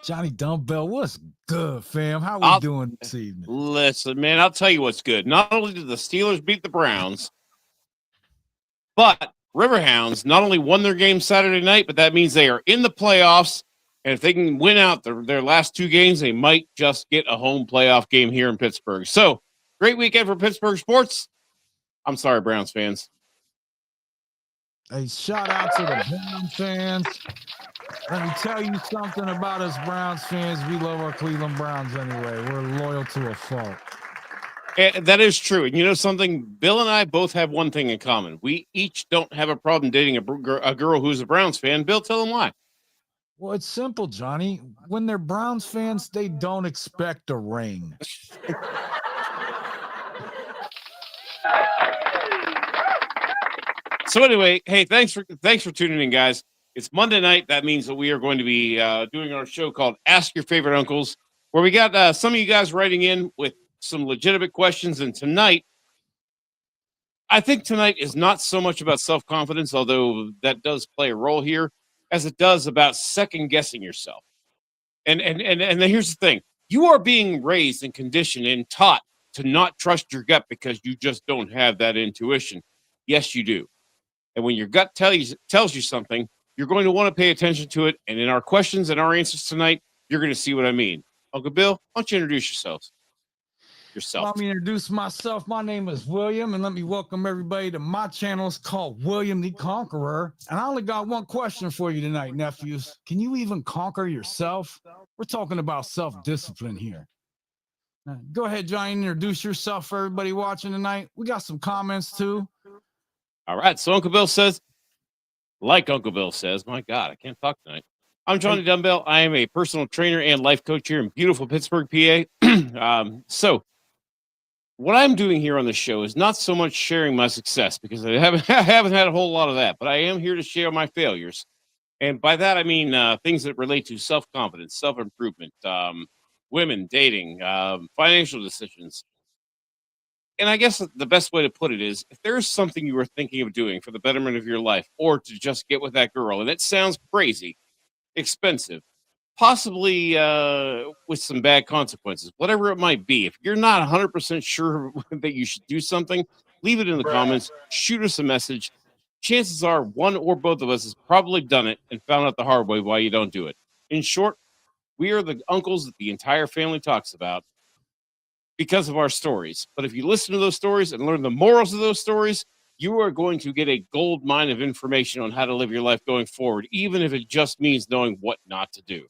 Johnny Dumbbell, what's good, fam? How we doing this evening? Listen, man, I'll tell you what's good. Not only did the Steelers beat the Browns, but Riverhounds not only won their game Saturday night, but that means they are in the playoffs. And if they can win out their last two games, they might just get a home playoff game here in Pittsburgh. So, great weekend for Pittsburgh sports. I'm sorry, Browns fans. Hey, shout out to the Browns fans. Let me tell you something about us Browns fans. We love our Cleveland Browns anyway. We're loyal to a fault. And that is true. And you know something? Bill and I both have one thing in common. We each don't have a problem dating a girl who's a Browns fan. Bill, tell them why. Well, it's simple, Johnny. When they're Browns fans, they don't expect a ring. So anyway, hey, thanks for tuning in, guys. It's Monday night. That means that we are going to be doing our show called Ask Your Favorite Uncles, where we got some of you guys writing in with some legitimate questions. And tonight, I think tonight is not so much about self-confidence, although that does play a role here, as it does about second-guessing yourself. And here's the thing. You are being raised and conditioned and taught to not trust your gut because you just don't have that intuition. Yes, you do. And when your gut tells you something, you're going to want to pay attention to it. And in our questions and our answers tonight, you're going to see what I mean. Uncle Bill, why don't you introduce yourselves? Let me introduce myself. My name is William, and let me welcome everybody to my channel. It's called William the Conqueror. And I only got one question for you tonight, nephews. Can you even conquer yourself? We're talking about self-discipline here. Go ahead, Johnny, introduce yourself for everybody watching tonight. We got some comments, too. All right, so Uncle Bill says, like Uncle Bill says, my God, I can't talk tonight. I'm Johnny Dumbbell. I am a personal trainer and life coach here in beautiful Pittsburgh, PA. So what I'm doing here on the show is not so much sharing my success because I haven't had a whole lot of that, but I am here to share my failures. And by that, I mean things that relate to self-confidence, self-improvement, women, dating, financial decisions. And I guess the best way to put it is if there's something you were thinking of doing for the betterment of your life or to just get with that girl, and it sounds crazy, expensive, possibly with some bad consequences, whatever it might be, if you're not 100% sure that you should do something, leave it in the comments, shoot us a message. Chances are one or both of us has probably done it and found out the hard way why you don't do it. In short, we are the uncles that the entire family talks about because of our stories. But if you listen to those stories and learn the morals of those stories, you are going to get a gold mine of information on how to live your life going forward, even if it just means knowing what not to do.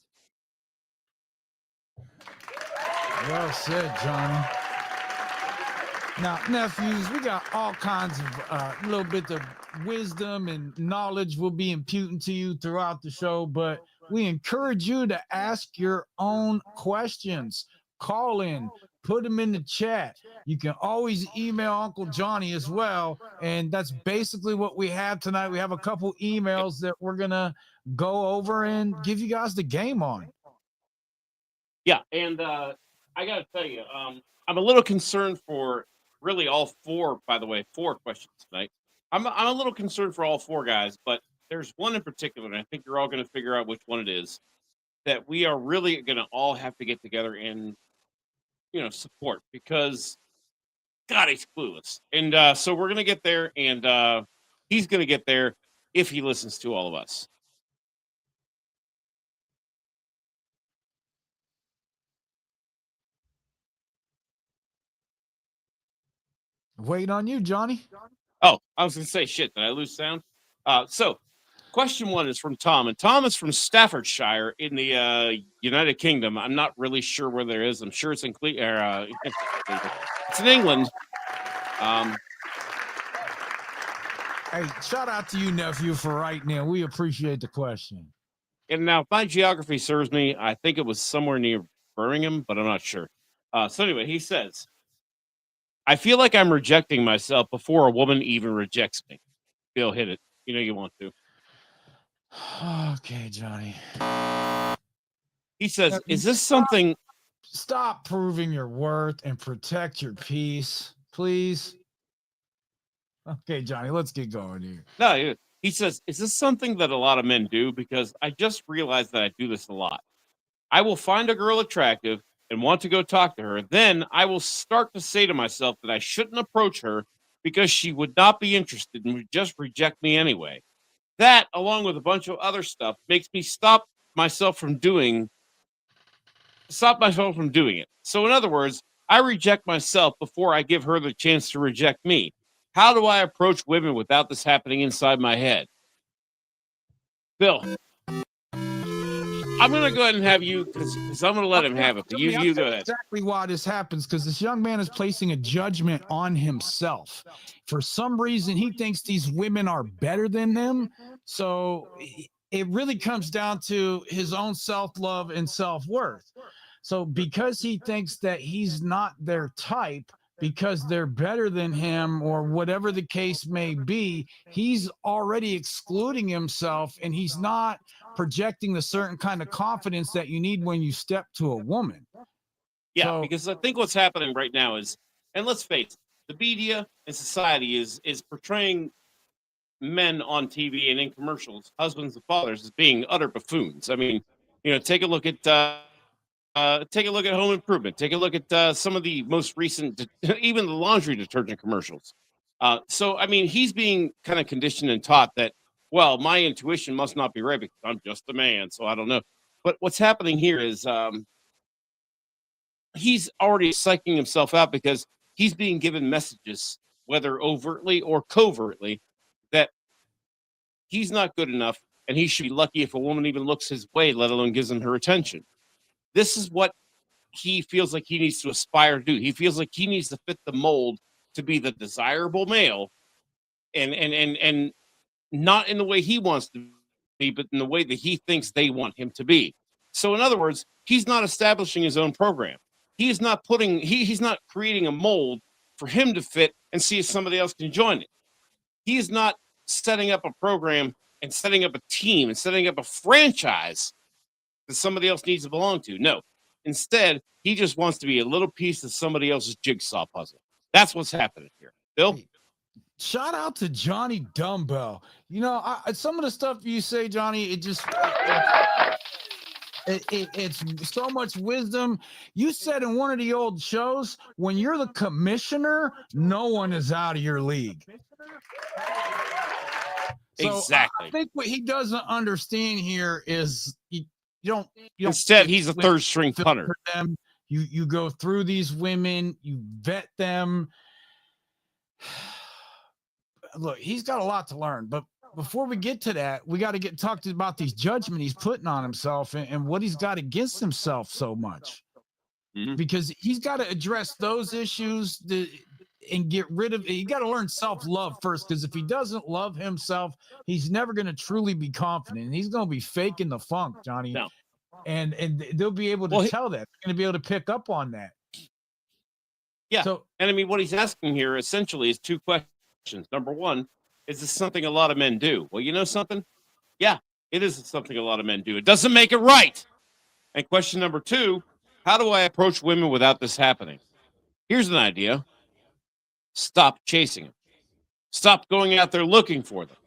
Well said, Johnny. Now, nephews, we got all kinds of little bits of wisdom and knowledge we'll be imputing to you throughout the show, but we encourage you to ask your own questions. Call in, put them in the chat. You can always email Uncle Johnny as well, and that's basically what we have tonight. We have a couple emails that we're going to go over and give you guys the game on. Yeah, and I got to tell you, I'm a little concerned for really all four, by the way, 4 questions tonight. I'm a little concerned for all 4 guys, but there's one in particular, and I think you're all going to figure out which one it is, that we are really going to all have to get together and, support, because God, he's clueless. And so we're going to get there, and he's going to get there if he listens to all of us. Wait on you, Johnny. Oh, I was going to say, shit, did I lose sound? So question one is from Tom, and Tom is from Staffordshire in the United Kingdom. I'm not really sure where there is. I'm sure it's in it's in England. Hey, shout out to you, nephew, for writing in. We appreciate the question. And now, if my geography serves me, I think it was somewhere near Birmingham, but I'm not sure. So anyway, he says, I feel like I'm rejecting myself before a woman even rejects me. Bill, hit it. You know you want to. Okay, Johnny. He says, is this something... Stop proving your worth and protect your peace, please. Okay, Johnny, let's get going here. No, he says, is this something that a lot of men do? Because I just realized that I do this a lot. I will find a girl attractive and want to go talk to her. Then I will start to say to myself that I shouldn't approach her because she would not be interested and would just reject me anyway. That, along with a bunch of other stuff, makes me stop myself from doing it. So in other words, I reject myself before I give her the chance to reject me. How do I approach women without this happening inside my head? Bill, I'm going to go ahead and have you, because I'm going to let him have it. But you go ahead. Exactly why this happens, because this young man is placing a judgment on himself. For some reason, he thinks these women are better than him. So it really comes down to his own self-love and self-worth. So because he thinks that he's not their type, because they're better than him or whatever the case may be, he's already excluding himself, and he's not projecting the certain kind of confidence that you need when you step to a woman. Yeah, because I think what's happening right now is, and let's face it, the media and society is portraying men on TV and in commercials, husbands and fathers, as being utter buffoons. I mean, take a look at Home Improvement. Take a look at some of the most recent, even the laundry detergent commercials. So, I mean, he's being kind of conditioned and taught that, well, my intuition must not be right because I'm just a man, so I don't know. But what's happening here is he's already psyching himself out because he's being given messages, whether overtly or covertly, that he's not good enough and he should be lucky if a woman even looks his way, let alone gives him her attention. This is what he feels like he needs to aspire to do. He feels like he needs to fit the mold to be the desirable male, and not in the way he wants to be, but in the way that he thinks they want him to be. So in other words, he's not establishing his own program. He's not creating a mold for him to fit and see if somebody else can join it. He is not setting up a program and setting up a team and setting up a franchise that somebody else needs to belong to. No. Instead, he just wants to be a little piece of somebody else's jigsaw puzzle. That's what's happening here. Bill? Shout out to Johnny Dumbbell. Some of the stuff you say, Johnny, it's so much wisdom. You said in one of the old shows, when you're the commissioner, no one is out of your league. So exactly. I think what he doesn't understand here is you don't Instead, he's a third string punter. You go through these women, you vet them. Look, he's got a lot to learn, but before we get to that, we got to talk about these judgment he's putting on himself and what he's got against himself so much. Mm-hmm. Because he's got to address those issues and get rid of it. You got to learn self-love first, because if he doesn't love himself, he's never going to truly be confident, and he's going to be faking the funk, Johnny. No. And they'll be able to tell that. They're going to be able to pick up on that. Yeah. And I mean, what he's asking here essentially is two questions. Number one, is this something a lot of men do? Well, you know something? Yeah, it is something a lot of men do. It doesn't make it right. And question number two, how do I approach women without this happening? Here's an idea. Stop chasing them. Stop going out there looking for them.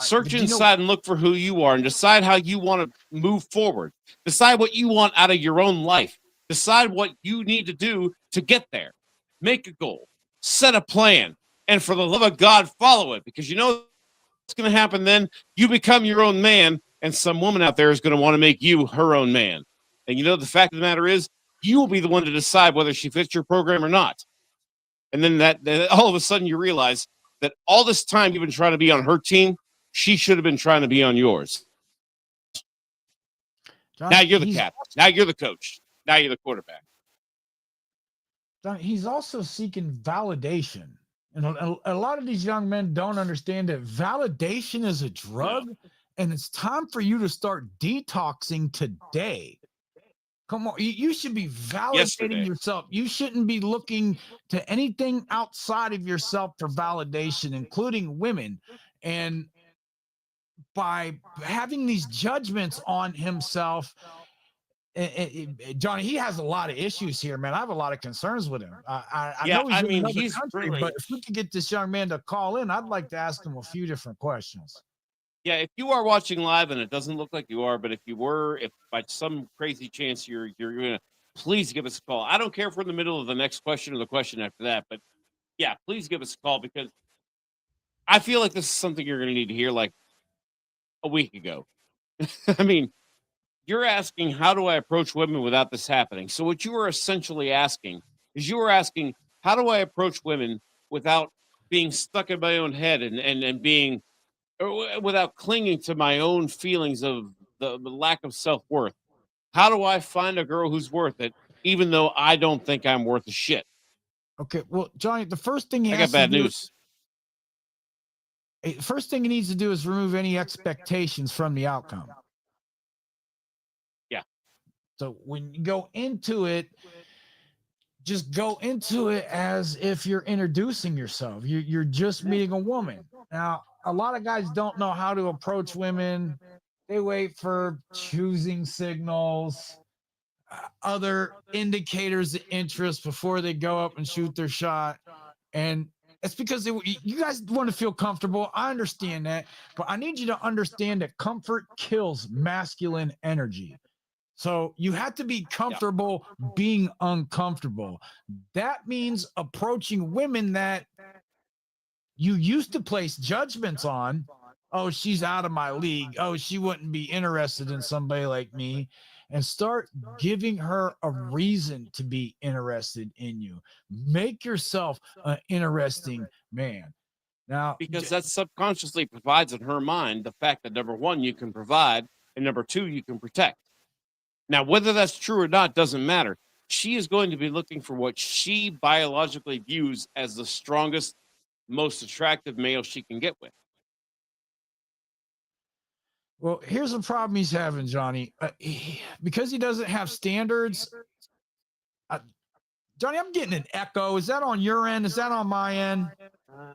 Search inside and look for who you are and decide how you want to move forward. Decide what you want out of your own life. Decide what you need to do to get there. Make a goal. Set a plan. And for the love of God, follow it, because you know what's going to happen then. You become your own man, and some woman out there is going to want to make you her own man. And you know, the fact of the matter is, you will be the one to decide whether she fits your program or not. And then that all of a sudden you realize that all this time you've been trying to be on her team, she should have been trying to be on yours. John, now you're the captain. Now you're the coach. Now you're the quarterback. John, he's also seeking validation. And a lot of these young men don't understand that validation is a drug, and it's time for you to start detoxing today. Come on, you should be validating yourself. You shouldn't be looking to anything outside of yourself for validation, including women. And by having these judgments on himself, Johnny, he has a lot of issues here, man. I have a lot of concerns with him. I know he's in another country, really, but if we could get this young man to call in, I'd like to ask him a few different questions. Yeah, if you are watching live, and it doesn't look like you are, but if you were, if by some crazy chance you're gonna, please give us a call. I don't care if we're in the middle of the next question or the question after that, but yeah, please give us a call, because I feel like this is something you're gonna need to hear like a week ago. I mean, you're asking, how do I approach women without this happening? So what you are essentially asking is, you are asking, how do I approach women without being stuck in my own head and being, without clinging to my own feelings of the lack of self-worth? How do I find a girl who's worth it, even though I don't think I'm worth a shit? Okay, well, Johnny, the first thing I got bad news. First thing he needs to do is remove any expectations from the outcome. Yeah. So when you go into it, just go into it as if you're introducing yourself. You're just meeting a woman. Now, a lot of guys don't know how to approach women. They wait for choosing signals, other indicators of interest before they go up and shoot their shot. And it's because you guys want to feel comfortable. I understand that, but I need you to understand that comfort kills masculine energy. So you have to be comfortable being uncomfortable. That means approaching women that you used to place judgments on. Oh, she's out of my league. Oh, she wouldn't be interested in somebody like me. And start giving her a reason to be interested in you. Make yourself an interesting man. Now, because that subconsciously provides in her mind the fact that, number one, you can provide, and number two, you can protect. Now, whether that's true or not doesn't matter. She is going to be looking for what she biologically views as the strongest, most attractive male she can get with. Well, here's the problem he's having, Johnny. Because he doesn't have standards. Johnny, I'm getting an echo. Is that on your end? Is that on my end?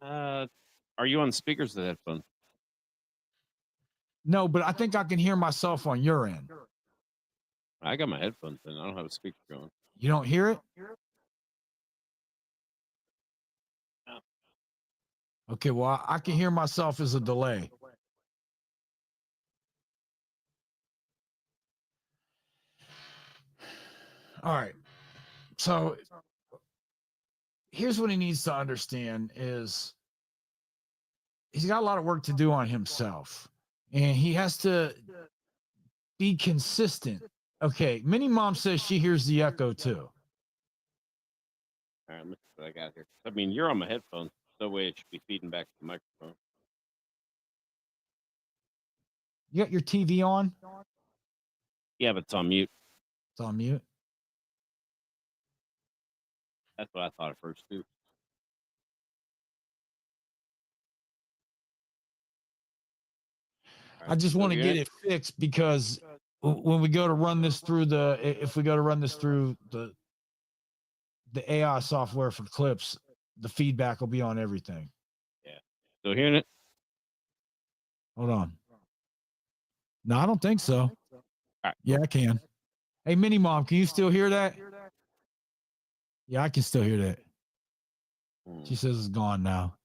Are you on speakers of the headphone? No, but I think I can hear myself on your end. I got my headphones in. I don't have a speaker going. You don't hear it? No. Okay, well, I can hear myself as a delay. All right. So here's what he needs to understand is he's got a lot of work to do on himself, and he has to be consistent. Okay, Minnie Mom says she hears the echo too. All right, let me see what I got here. I mean, you're on my headphones. No way it should be feeding back to the microphone. You got your TV on? Yeah, but it's on mute. It's on mute. That's what I thought at first, too. I just want to get it fixed, because when we go to run this through the AI software for clips, the feedback will be on everything. Yeah. Still hearing it? Hold on. No, I don't think so. All right. Yeah, I can. Hey, Minnie Mom, can you still hear that? Yeah, I can still hear that. She says it's gone now.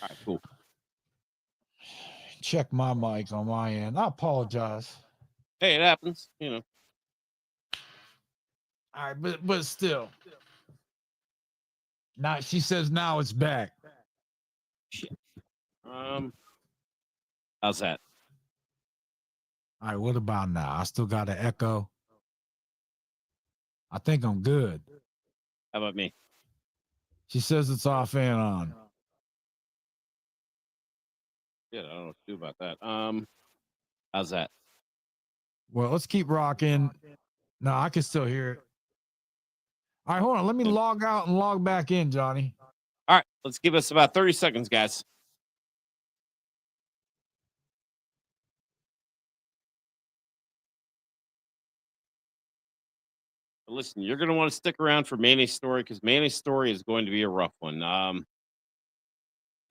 All right, cool. check my mic on my end. I apologize. Hey, it happens. You know. All right, but still. Now she says now it's back. Shit. How's that? All right, what about now? I still got an echo. I think I'm good. How about me? She says it's off and on. Yeah, I don't know what to do about that. How's that? Well, let's keep rocking. No, I can still hear it. All right, hold on. Let me log out and log back in, Johnny. All right, let's give us about 30 seconds, guys. But listen, you're going to want to stick around for Manny's story because Manny's story is going to be a rough one.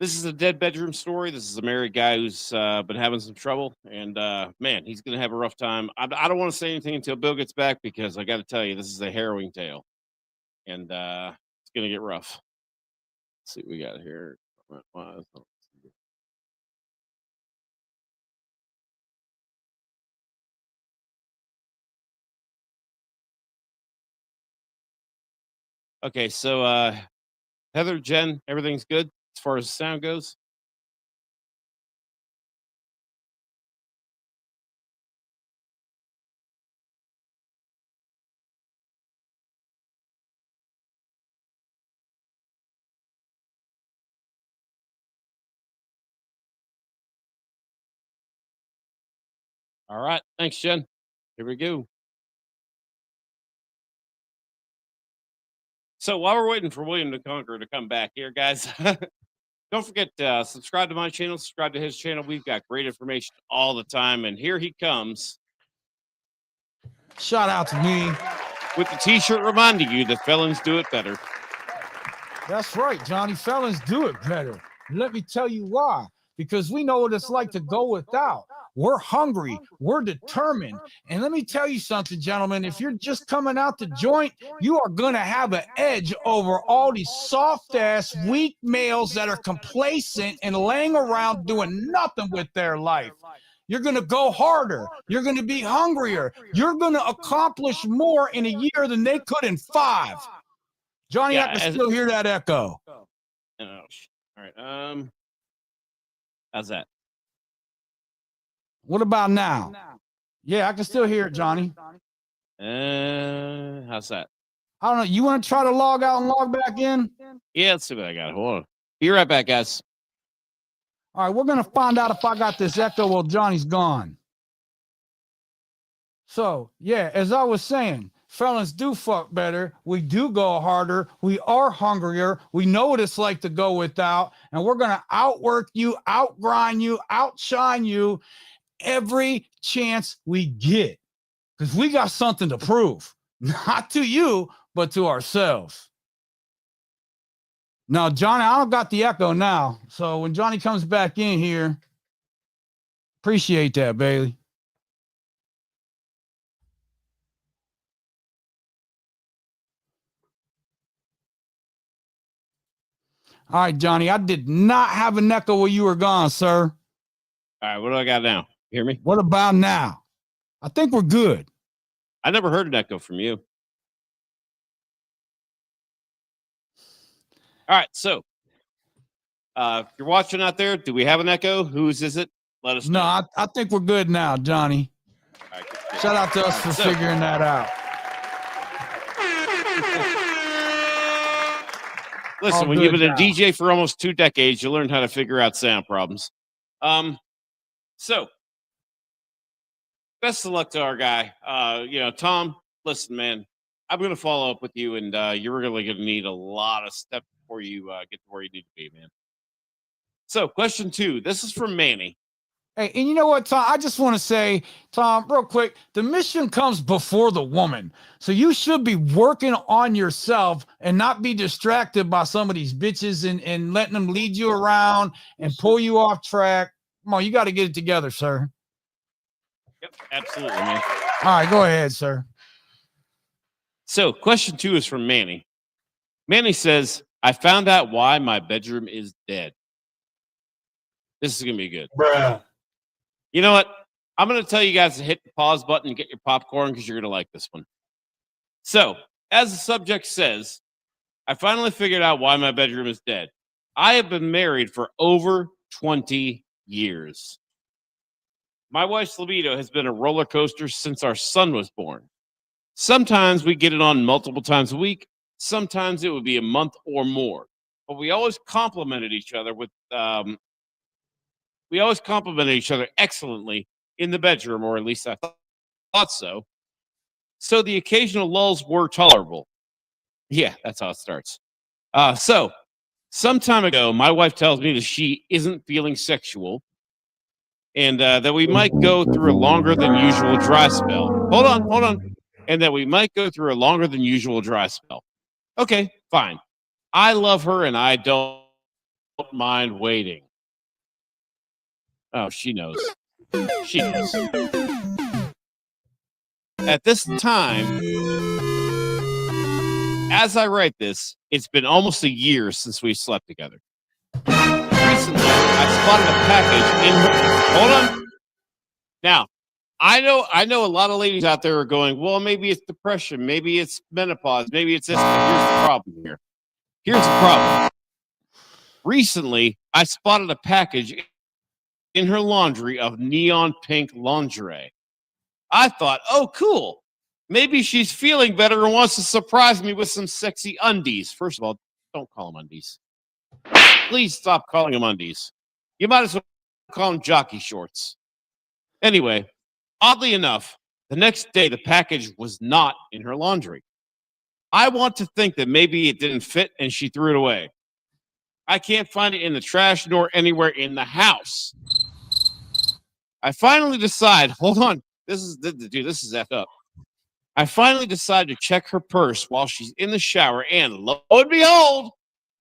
This is a dead bedroom story. This is a married guy who's been having some trouble, and man, he's going to have a rough time. I don't want to say anything until Bill gets back because I got to tell you, this is a harrowing tale, and it's going to get rough. Let's see what we got here. Okay, so Heather, Jen, everything's good as far as the sound goes. All right, thanks, Jen. Here we go. So while we're waiting for William the Conqueror to come back here, guys, don't forget to subscribe to my channel, subscribe to his channel. We've got great information all the time. And here he comes. Shout out to me. With the t-shirt reminding you that felons do it better. That's right, Johnny. Felons do it better. Let me tell you why. Because we know what it's like to go without. We're hungry. We're determined. And let me tell you something, gentlemen. If you're just coming out the joint, you are going to have an edge over all these soft-ass, weak males that are complacent and laying around doing nothing with their life. You're going to go harder. You're going to be hungrier. You're going to accomplish more in a year than they could in 5. Johnny, Yeah, I can still hear that echo. Oh, all right. How's that? What about now? Yeah, I can still hear it, Johnny. How's that? I don't know. You want to try to log out and log back in? Yeah, let's see what I got. Hold on. Be right back, guys. All right, we're going to find out if I got this echo while Johnny's gone. So, yeah, as I was saying, felons do fuck better. We do go harder. We are hungrier. We know what it's like to go without. And we're going to outwork you, outgrind you, outshine you every chance we get. Because we got something to prove. Not to you, but to ourselves. Now, Johnny, I don't got the echo now. So when Johnny comes back in here, appreciate that, Bailey. All right, Johnny, I did not have an echo while you were gone, sir. All right, what do I got now? You hear me? What about now? I think we're good. I never heard an echo from you. All right, so if you're watching out there, do we have an echo? Whose is it? Let us know. No, I think we're good now, Johnny. All right, shout out to us for figuring that out. Listen, when you've been a DJ for almost 2 decades, you learn how to figure out sound problems. So best of luck to our guy. Tom, listen, man, I'm going to follow up with you, and you're really going to need a lot of steps before you get to where you need to be, man. So question 2, this is from Manny. Hey, and you know what, Tom? I just want to say, Tom, real quick, the mission comes before the woman. So you should be working on yourself and not be distracted by some of these bitches and letting them lead you around and pull you off track. Come on, you got to get it together, sir. Yep, absolutely, man. All right, go ahead, sir. So question 2 is from Manny. Manny says, I found out why my bedroom is dead. This is going to be good. Bruh. You know what? I'm going to tell you guys to hit the pause button and get your popcorn because you're going to like this one. So, as the subject says, I finally figured out why my bedroom is dead. I have been married for over 20 years. My wife's libido has been a roller coaster since our son was born. Sometimes we get it on multiple times a week. Sometimes it would be a month or more. But we always complimented each other excellently in the bedroom, or at least I thought so. So the occasional lulls were tolerable. Yeah, that's how it starts. So some time ago, my wife tells me that she isn't feeling sexual and that we might go through a longer than usual dry spell. Hold on. And that we might go through a longer than usual dry spell. Okay, fine. I love her and I don't mind waiting. Oh, she knows. She knows. At this time, as I write this, it's been almost a year since we slept together. Recently, I spotted a package in her. Hold on. Now, I know a lot of ladies out there are going, well, maybe it's depression, maybe it's menopause, maybe it's this. But here's the problem here. Here's the problem. Recently, I spotted a package in her laundry of neon pink lingerie. I thought, oh, cool. Maybe she's feeling better and wants to surprise me with some sexy undies. First of all, don't call them undies. Please stop calling them undies. You might as well call them jockey shorts. Anyway, oddly enough, the next day the package was not in her laundry. I want to think that maybe it didn't fit and she threw it away. I can't find it in the trash nor anywhere in the house. I finally decide, hold on, this is effed up. I finally decide to check her purse while she's in the shower, and lo and behold,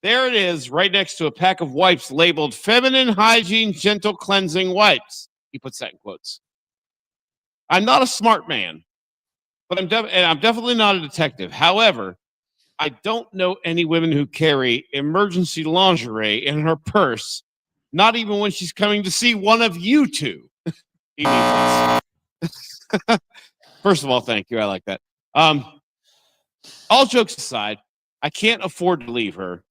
there it is, right next to a pack of wipes labeled Feminine Hygiene Gentle Cleansing Wipes. He puts that in quotes. I'm not a smart man, but I'm definitely not a detective. However, I don't know any women who carry emergency lingerie in her purse, not even when she's coming to see one of you two. He means us. First of all, thank you. I like that. All jokes aside, I can't afford to leave her.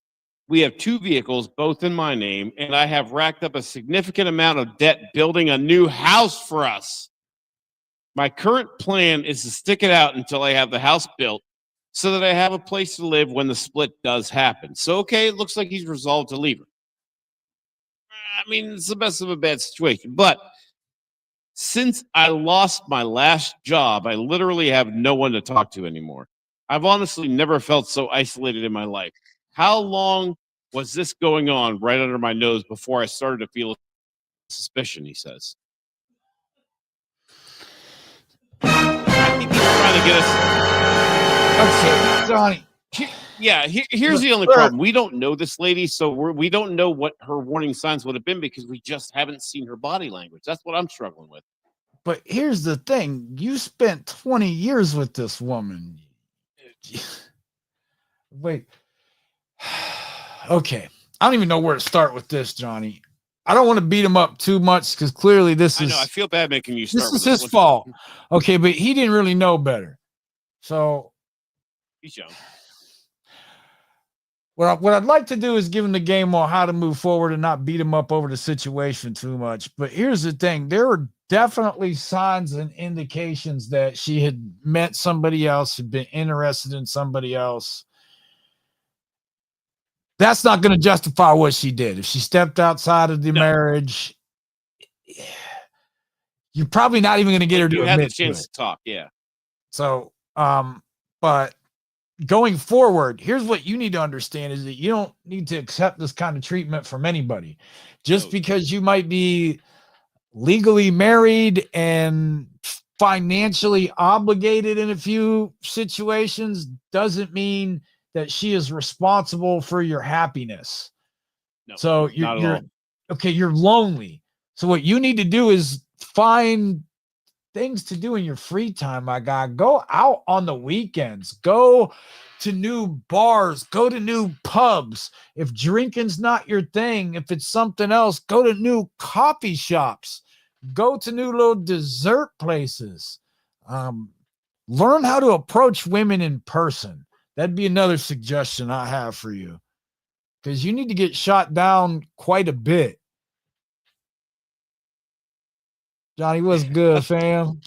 We have 2 vehicles, both in my name, and I have racked up a significant amount of debt building a new house for us. My current plan is to stick it out until I have the house built so that I have a place to live when the split does happen. So, okay, it looks like he's resolved to leave her. I mean, it's the best of a bad situation, but since I lost my last job, I literally have no one to talk to anymore. I've honestly never felt so isolated in my life. How long was this going on right under my nose before I started to feel suspicion, he says. I think he's trying to get us. Okay, Johnny. Yeah, here's the only problem. We don't know this lady, so we don't know what her warning signs would have been because we just haven't seen her body language. That's what I'm struggling with. But here's the thing. You spent 20 years with this woman. Wait. Okay. I don't even know where to start with this, Johnny. I don't want to beat him up too much because clearly this is... I know. I feel bad making you start with this. This is his fault. Okay, but he didn't really know better. So... He's young. What I'd like to do is give him the game on how to move forward and not beat him up over the situation too much. But here's the thing. There were definitely signs and indications that she had met somebody else, had been interested in somebody else. That's not going to justify what she did. If she stepped outside of the marriage, you're probably not even going to get her to admit have the chance to talk. Yeah. So, but going forward, here's what you need to understand is that you don't need to accept this kind of treatment from anybody. Just because you might be legally married and financially obligated in a few situations doesn't mean that she is responsible for your happiness. No, so you're okay, you're lonely. So what you need to do is find things to do in your free time, my guy. Go out on the weekends. Go to new bars. Go to new pubs. If drinking's not your thing, if it's something else, go to new coffee shops. Go to new little dessert places. Learn how to approach women in person. That'd be another suggestion I have for you, because you need to get shot down quite a bit. Johnny, what's good, fam?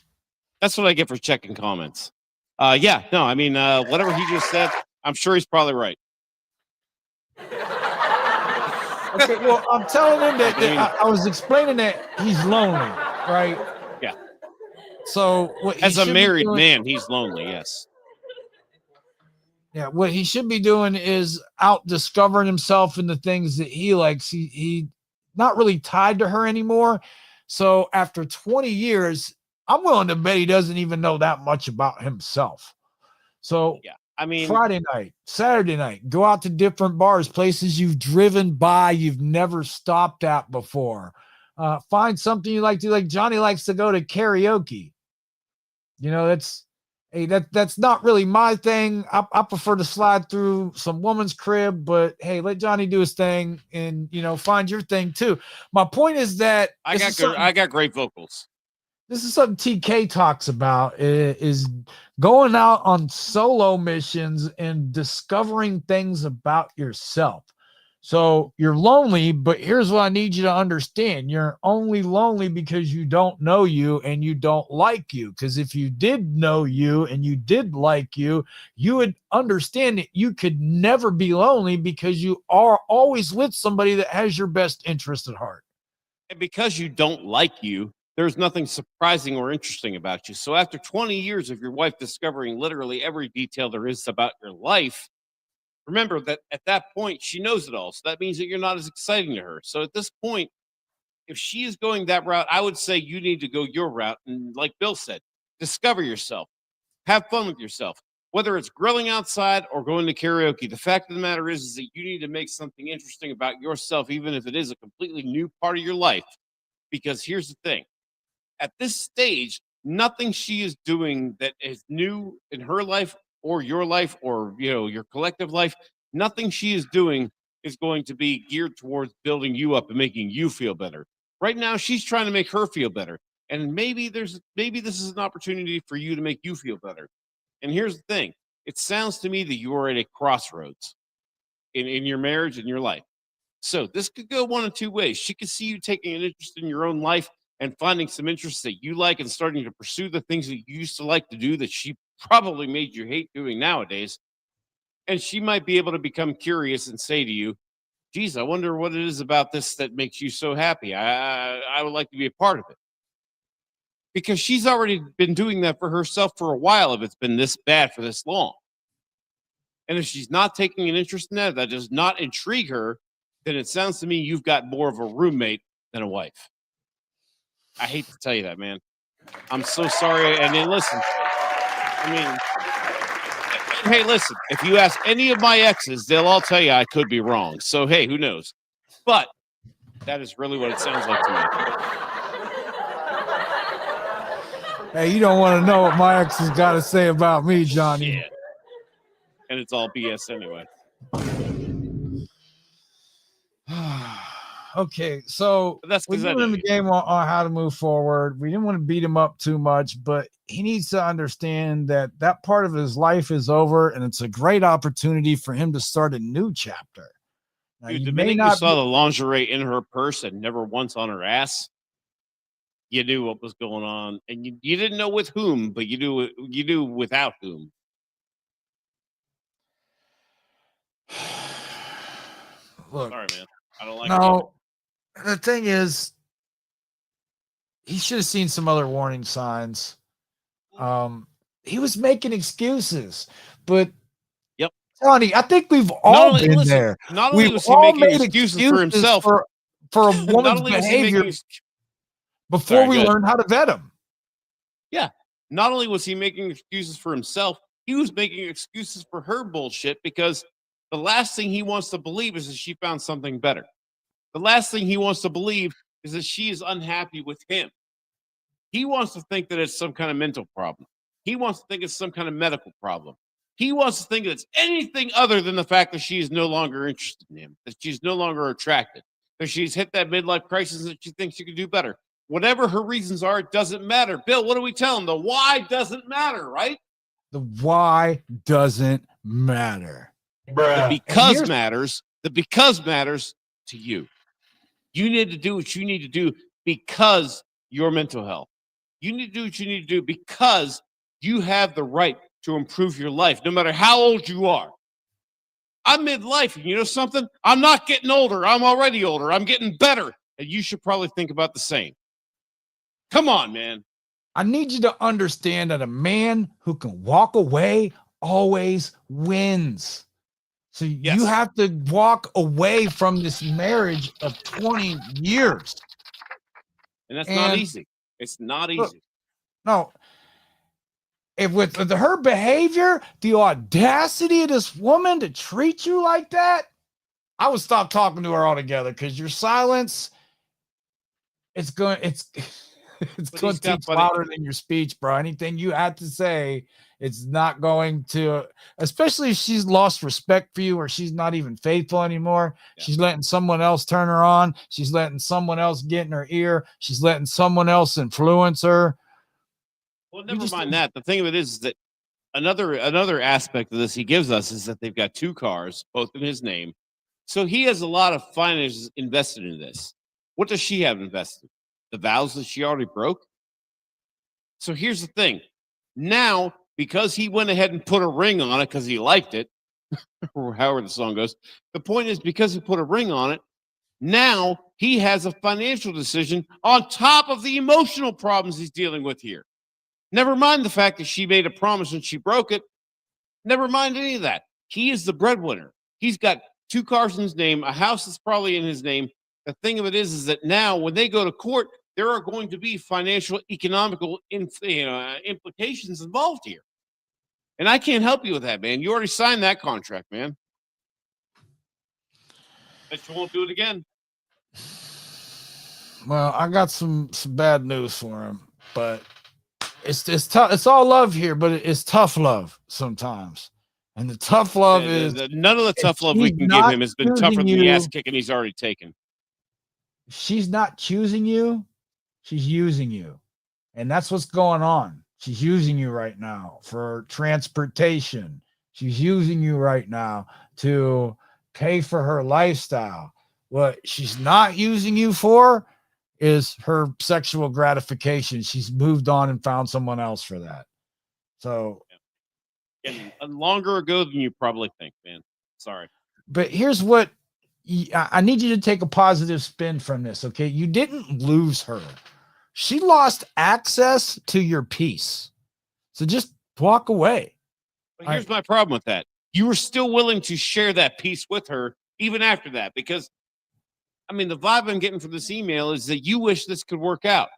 That's what I get for checking comments. Yeah, no, I mean, whatever he just said, I'm sure he's probably right. Okay, well, I'm telling him that I was explaining that he's lonely, right? Yeah. So what he As a should be married doing- man, he's lonely. Yes. Yeah, what he should be doing is out discovering himself in the things that he likes. He not really tied to her anymore. So after 20 years, I'm willing to bet he doesn't even know that much about himself. So Yeah. I mean, Friday night, Saturday night, go out to different bars, places you've driven by, you've never stopped at before. Find something you like to, like Johnny likes to go to karaoke. You know, that's not really my thing. I prefer to slide through some woman's crib, but hey, let Johnny do his thing, and find your thing too. My point is that I got great vocals. This is something TK talks about, is going out on solo missions and discovering things about yourself. So you're lonely, but here's what I need you to understand. You're only lonely because you don't know you and you don't like you. Because if you did know you and you did like you, you would understand that you could never be lonely because you are always with somebody that has your best interest at heart. And because you don't like you, there's nothing surprising or interesting about you. So after 20 years of your wife discovering literally every detail there is about your life, remember that at that point, she knows it all. So that means that you're not as exciting to her. So at this point, if she is going that route, I would say you need to go your route. And like Bill said, discover yourself, have fun with yourself, whether it's grilling outside or going to karaoke. The fact of the matter is that you need to make something interesting about yourself, even if it is a completely new part of your life. Because here's the thing, at this stage, nothing she is doing that is new in her life or your life or your collective life, nothing she is doing is going to be geared towards building you up and making you feel better. Right now, she's trying to make her feel better. And maybe this is an opportunity for you to make you feel better. And here's the thing. It sounds to me that you are at a crossroads in your marriage and your life. So this could go one of two ways. She could see you taking an interest in your own life and finding some interests that you like and starting to pursue the things that you used to like to do that she probably made you hate doing nowadays. And she might be able to become curious and say to you, geez, I wonder what it is about this that makes you so happy. I would like to be a part of it. Because she's already been doing that for herself for a while if it's been this bad for this long. And if she's not taking an interest in that does not intrigue her, then it sounds to me you've got more of a roommate than a wife. I hate to tell you that, man. I'm so sorry. And then listen, hey, listen, if you ask any of my exes, they'll all tell you I could be wrong. So, hey, who knows? But that is really what it sounds like to me. Hey, you don't want to know what my ex has got to say about me, Johnny. Shit. And it's all BS anyway. Okay, so that's we're giving him the game on how to move forward. We didn't want to beat him up too much, but he needs to understand that that part of his life is over, and it's a great opportunity for him to start a new chapter. Now, dude, the minute you saw the lingerie in her purse and never once on her ass, you knew what was going on, and you didn't know with whom, but you knew without whom. Look, sorry, man. I don't like no. The thing is, he should have seen some other warning signs. He was making excuses, but yep, Tony, I think we've all been there. Not only was he making excuses for himself for a woman's behavior before we learned how to vet him. Yeah, not only was he making excuses for himself, he was making excuses for her bullshit, because the last thing he wants to believe is that she found something better. The last thing he wants to believe is that she is unhappy with him. He wants to think that it's some kind of mental problem. He wants to think it's some kind of medical problem. He wants to think that it's anything other than the fact that she is no longer interested in him, that she's no longer attracted, that she's hit that midlife crisis, that she thinks she could do better. Whatever her reasons are, it doesn't matter. Bill, what do we tell them? The why doesn't matter, right? The why doesn't matter. The because matters. The because matters to you. You need to do what you need to do because your mental health. You need to do what you need to do because you have the right to improve your life, no matter how old you are. I'm midlife, and you know something? I'm not getting older. I'm already older. I'm getting better, and you should probably think about the same. Come on, man. I need you to understand that a man who can walk away always wins. So you have to walk away from this marriage of 20 years. And that's not easy. It's not easy. Look, no. If with her behavior, the audacity of this woman to treat you like that, I would stop talking to her altogether, because your silence, it's going to teach louder than your speech, bro. Anything you had to say, it's not going to, especially if she's lost respect for you, or she's not even faithful anymore. Yeah. She's letting someone else turn her on. She's letting someone else get in her ear. She's letting someone else influence her. Well, never mind that. The thing of it is that another aspect of this he gives us is that they've got 2 cars, both in his name. So he has a lot of finances invested in this. What does she have invested? The vows that she already broke? So here's the thing. Now, because he went ahead and put a ring on it because he liked it, or however the song goes, the point is, because he put a ring on it, now he has a financial decision on top of the emotional problems he's dealing with here. Never mind the fact that she made a promise and she broke it. Never mind any of that. He is the breadwinner. He's got 2 cars in his name, a house that's probably in his name. The thing of it is that now when they go to court, there are going to be financial, economical implications involved here. And I can't help you with that, man. You already signed that contract, man. Bet you won't do it again. Well, I got some bad news for him, but it's tough. It's all love here, but it's tough love sometimes. And the tough love is none of the tough love we can give him has been tougher than the ass kicking he's already taken. She's not choosing you. She's using you. And that's what's going on. She's using you right now for transportation. She's using you right now to pay for her lifestyle. What she's not using you for is her sexual gratification. She's moved on and found someone else for that. So, and longer ago than you probably think, man. Sorry. But here's what I need you to take a positive spin from this, okay? You didn't lose her. She lost access to your peace. So just walk away. But here's my problem with that. You were still willing to share that peace with her even after that, because I mean, the vibe I'm getting from this email is that you wish this could work out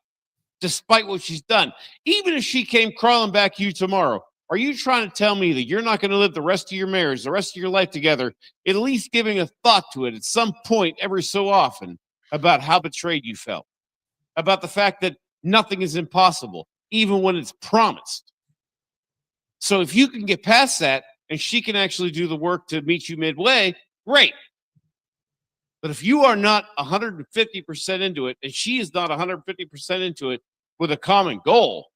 despite what she's done. Even if she came crawling back to you tomorrow, are you trying to tell me that you're not going to live the rest of your marriage, the rest of your life together, at least giving a thought to it at some point every so often about how betrayed you felt, about the fact that nothing is impossible, even when it's promised? So if you can get past that and she can actually do the work to meet you midway, great. But if you are not 150% into it, and she is not 150% into it with a common goal,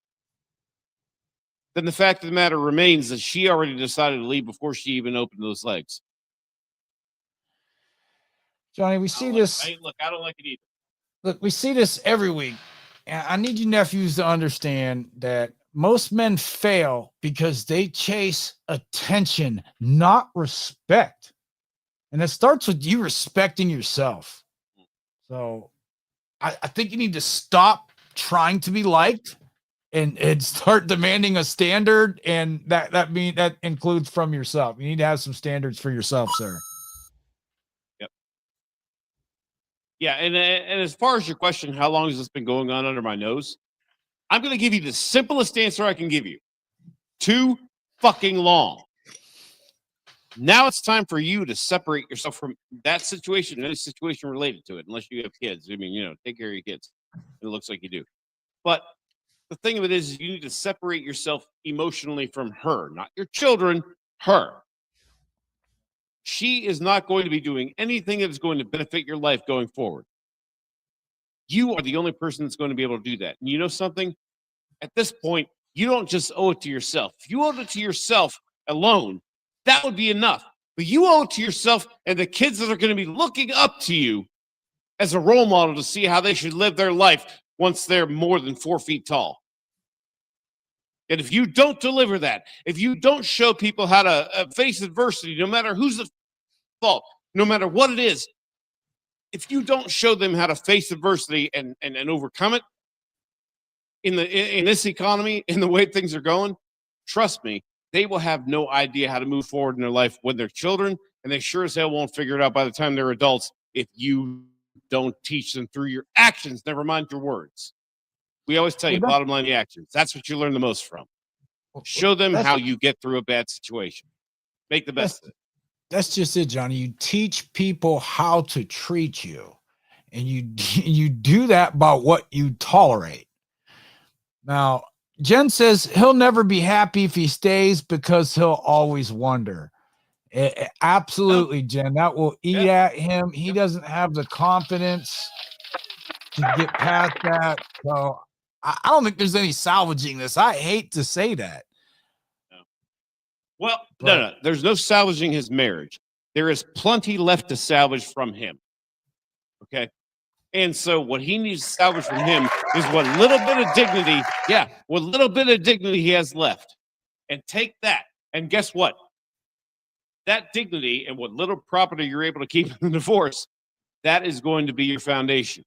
then the fact of the matter remains that she already decided to leave before she even opened those legs. Johnny, we see this. I don't like it either. Look, we see this every week. And I need you nephews to understand that most men fail because they chase attention, not respect. And it starts with you respecting yourself. So I think you need to stop trying to be liked and start demanding a standard. And that includes from yourself. You need to have some standards for yourself, sir. Yep. Yeah. And as far as your question, how long has this been going on under my nose? I'm going to give you the simplest answer I can give you. Too fucking long. Now it's time for you to separate yourself from that situation and any situation related to it, unless you have kids. I mean, take care of your kids. It looks like you do. But the thing of it is you need to separate yourself emotionally from her, not your children, her. She is not going to be doing anything that is going to benefit your life going forward. You are the only person that's going to be able to do that. And you know something? At this point, you don't just owe it to yourself. If you owed it to yourself alone, that would be enough. But you owe it to yourself and the kids that are going to be looking up to you as a role model to see how they should live their life once they're more than 4 feet tall. And if you don't deliver that, if you don't show people how to face adversity, no matter who's the fault, no matter what it is, if you don't show them how to face adversity and overcome it in this economy, in the way things are going, trust me, they will have no idea how to move forward in their life when they're children, and they sure as hell won't figure it out by the time they're adults if you don't teach them through your actions, never mind your words. We always tell you, bottom line, the actions. That's what you learn the most from. Show them how you get through a bad situation. Make the best of it. That's just it, Johnny. You teach people how to treat you, and you do that by what you tolerate. Now, Jen says he'll never be happy if he stays because he'll always wonder. Absolutely, Jen. That will eat at him. He doesn't have the confidence to get past that. So I don't think there's any salvaging this. I hate to say that. Well, no. There's no salvaging his marriage. There is plenty left to salvage from him. Okay? And so what he needs to salvage from him is what little bit of dignity, what little bit of dignity he has left. And take that. And guess what? That dignity and what little property you're able to keep in the divorce, that is going to be your foundation.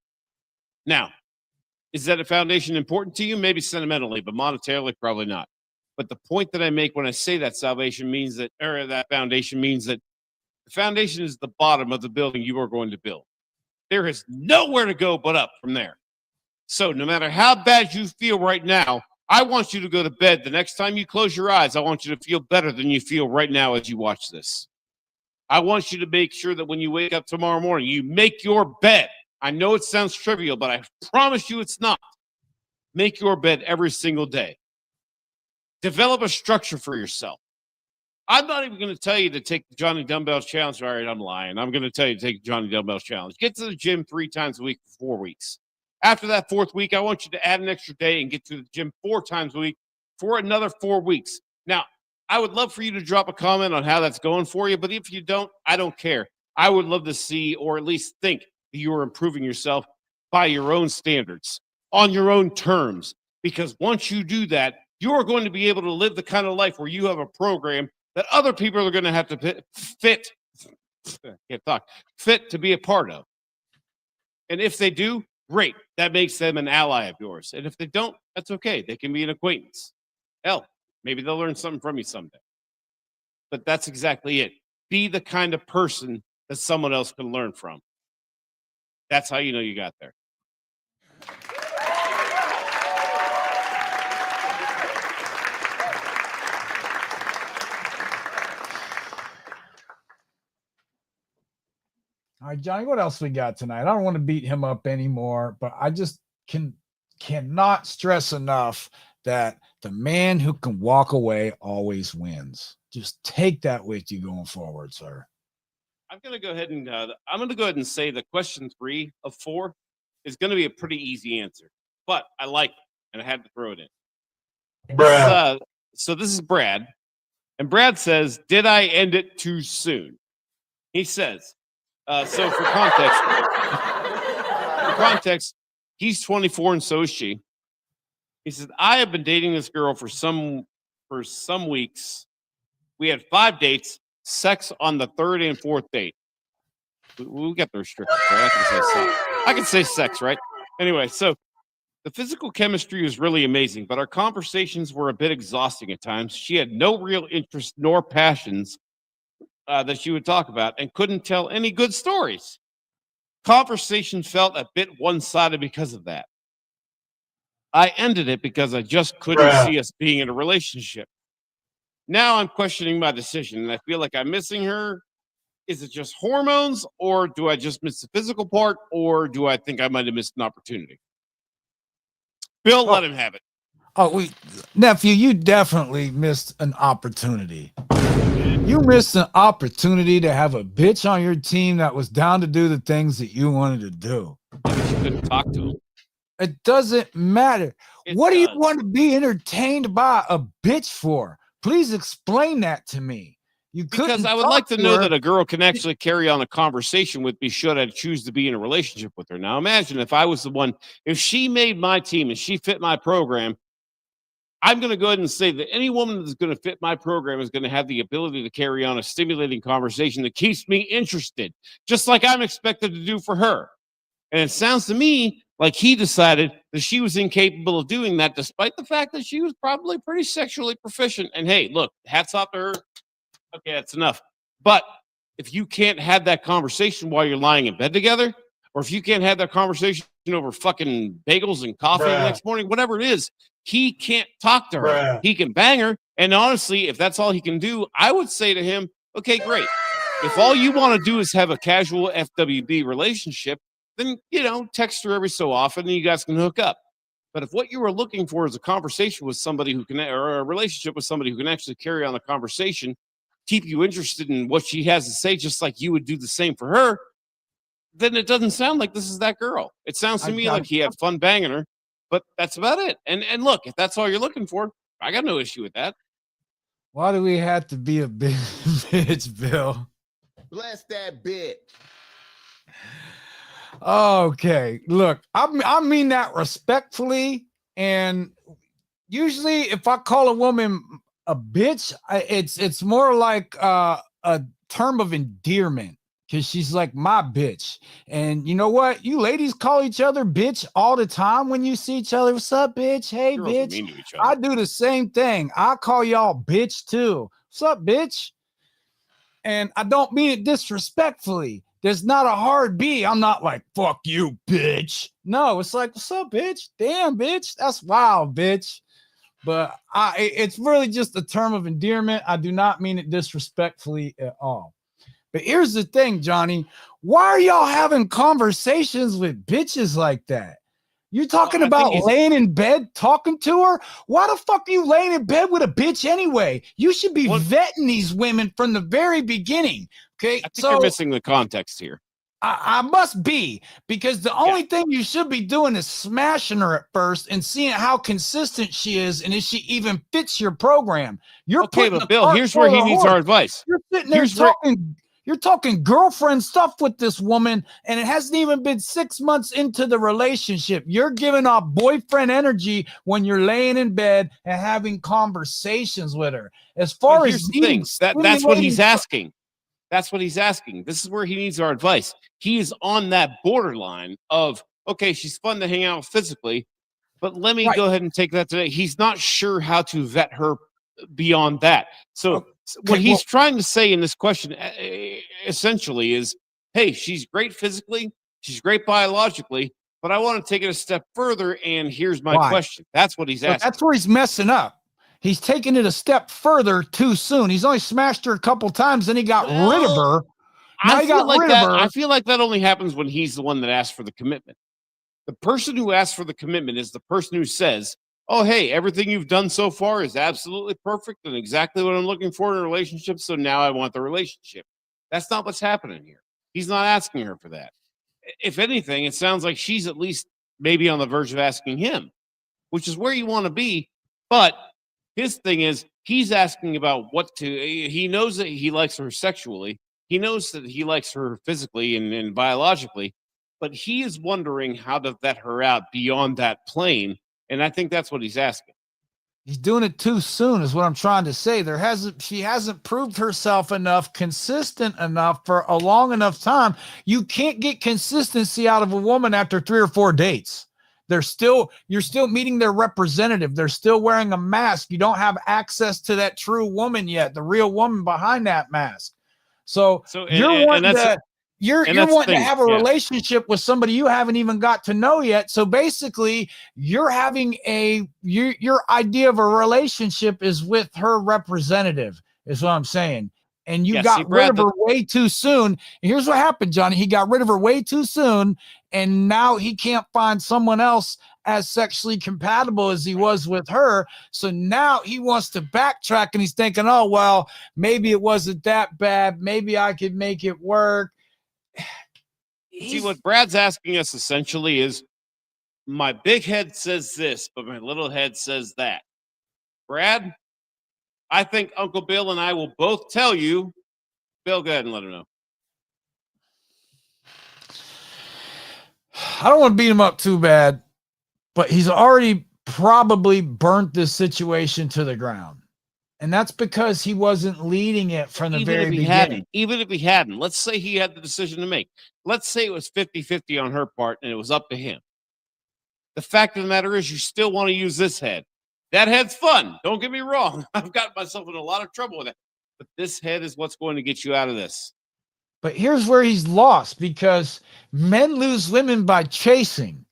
Now, is that a foundation important to you? Maybe sentimentally, but monetarily, probably not. But the point that I make when I say that salvation means that, or that foundation means that the foundation is the bottom of the building you are going to build. There is nowhere to go but up from there. So no matter how bad you feel right now, I want you to go to bed. The next time you close your eyes, I want you to feel better than you feel right now as you watch this. I want you to make sure that when you wake up tomorrow morning, you make your bed. I know it sounds trivial, but I promise you it's not. Make your bed every single day. Develop a structure for yourself. I'm not even going to tell you to take the Johnny Dumbbell Challenge. All right, I'm lying. I'm going to tell you to take the Johnny Dumbbell Challenge. Get to the gym 3 times a week for 4 weeks. After that 4th week, I want you to add an extra day and get to the gym 4 times a week for another 4 weeks. Now, I would love for you to drop a comment on how that's going for you, but if you don't, I don't care. I would love to see, or at least think, that you are improving yourself by your own standards, on your own terms, because once you do that, you're going to be able to live the kind of life where you have a program that other people are going to have to fit to be a part of. And if they do, great. That makes them an ally of yours. And if they don't, that's okay. They can be an acquaintance. Hell, maybe they'll learn something from you someday. But that's exactly it. Be the kind of person that someone else can learn from. That's how you know you got there. All right, Johnny, what else we got tonight? I don't want to beat him up anymore, but I just cannot stress enough that the man who can walk away always wins. Just take that with you going forward, sir. I'm going to go ahead and say that question 3 of 4 is going to be a pretty easy answer, but I like it, and I had to throw it in. Brad. So this is Brad, and Brad says, "Did I end it too soon?" He says, so for context, he's 24 and so is she. He says, "I have been dating this girl for some weeks. We had 5 dates, sex on the 3rd and 4th date." We got the restrictions, right? I can say sex, right? Anyway, so the physical chemistry was really amazing, but our conversations were a bit exhausting at times. She had no real interest nor passions that she would talk about and couldn't tell any good stories. Conversation felt a bit one-sided because of that. I ended it because I just couldn't see us being in a relationship. Now I'm questioning my decision, and I feel like I'm missing her. Is it just hormones, or do I just miss the physical part, or do I think I might have missed an opportunity? Bill, let him have it. Nephew, you definitely missed an opportunity. You missed an opportunity to have a bitch on your team that was down to do the things that you wanted to do. she couldn't talk to him. It doesn't matter. What do you want to be entertained by a bitch for? Please explain that to me. Because I would like to know that a girl can actually carry on a conversation with me should I choose to be in a relationship with her. Now, imagine if I was the one, if she made my team and she fit my program, I'm going to go ahead and say that any woman that's going to fit my program is going to have the ability to carry on a stimulating conversation that keeps me interested, just like I'm expected to do for her. And it sounds to me like he decided that she was incapable of doing that, despite the fact that she was probably pretty sexually proficient. And hey, look, hats off to her. Okay, that's enough. But if you can't have that conversation while you're lying in bed together, or if you can't have that conversation over fucking bagels and coffee the next morning, whatever it is, he can't talk to her. He can bang her. And honestly, if that's all he can do, I would say to him, okay, great. If all you want to do is have a casual FWB relationship, then, text her every so often and you guys can hook up. But if what you were looking for is a conversation with somebody who can, or a relationship with somebody who can actually carry on a conversation, keep you interested in what she has to say, just like you would do the same for her, then it doesn't sound like this is that girl. It sounds to me like he had fun banging her, but that's about it. And look, if that's all you're looking for, I got no issue with that. Why do we have to be a bitch, Bill? Bless that bitch. Okay, look, I mean that respectfully, and usually if I call a woman a bitch, it's more like a term of endearment, because she's like my bitch. And you know what? You ladies call each other bitch all the time when you see each other. What's up, bitch? Hey, Girls are mean bitch. to each other. I do the same thing. I call y'all bitch too. What's up, bitch? And I don't mean it disrespectfully. There's not a hard B. I'm not like, fuck you, bitch. No, it's like, what's up, bitch? Damn, bitch. That's wild, bitch. But it's really just a term of endearment. I do not mean it disrespectfully at all. But here's the thing, Johnny. Why are y'all having conversations with bitches like that? You talking about laying in bed talking to her? Why the fuck are you laying in bed with a bitch anyway? You should be vetting these women from the very beginning. Okay, I think you're missing the context here. I must be, because the only thing you should be doing is smashing her at first and seeing how consistent she is and if she even fits your program. You're okay, but Bill, here's where he needs our advice. You're sitting there you're talking girlfriend stuff with this woman, and it hasn't even been 6 months into the relationship. You're giving off boyfriend energy when you're laying in bed and having conversations with her. As far as things, that's what he's asking. That's what he's asking. This is where he needs our advice. He is on that borderline of, okay, she's fun to hang out with physically, but let me go ahead and take that today. He's not sure how to vet her beyond that. So what he's trying to say in this question essentially is, hey, she's great physically, she's great biologically, but I want to take it a step further, and here's my question. That's what he's asking. That's where he's messing up. He's taking it a step further too soon. He's only smashed her a couple times, then he got rid of her. I feel like that only happens when he's the one that asked for the commitment. The person who asks for the commitment is the person who says, oh, hey, everything you've done so far is absolutely perfect and exactly what I'm looking for in a relationship, so now I want the relationship. That's not what's happening here. He's not asking her for that. If anything, it sounds like she's at least maybe on the verge of asking him, which is where you want to be. But his thing is, he's asking about he knows that he likes her sexually. He knows that he likes her physically and biologically, but he is wondering how to vet her out beyond that plane. And I think that's what he's asking. He's doing it too soon is what I'm trying to say. She hasn't proved herself enough, consistent enough for a long enough time. You can't get consistency out of a woman after 3 or 4 dates. You're still meeting their representative. They're still wearing a mask. You don't have access to that true woman yet, the real woman behind that mask. So you're wanting to have a relationship with somebody you haven't even got to know yet. So basically, you're having your idea of a relationship is with her representative, is what I'm saying. And you got rid of her way too soon. And here's what happened, Johnny. He got rid of her way too soon, and now he can't find someone else as sexually compatible as he was with her. So now he wants to backtrack, and he's thinking, oh, well, maybe it wasn't that bad. Maybe I could make it work. See, what Brad's asking us essentially is, my big head says this, but my little head says that. Brad, I think Uncle Bill and I will both tell you. Bill, go ahead and let him know. I don't want to beat him up too bad, but he's already probably burnt this situation to the ground. And that's because he wasn't leading it from the very beginning. Even if he hadn't, let's say he had the decision to make. Let's say it was 50-50 on her part and it was up to him. The fact of the matter is, you still want to use this head. That head's fun. Don't get me wrong. I've got myself in a lot of trouble with it. But this head is what's going to get you out of this. But here's where he's lost, because men lose women by chasing.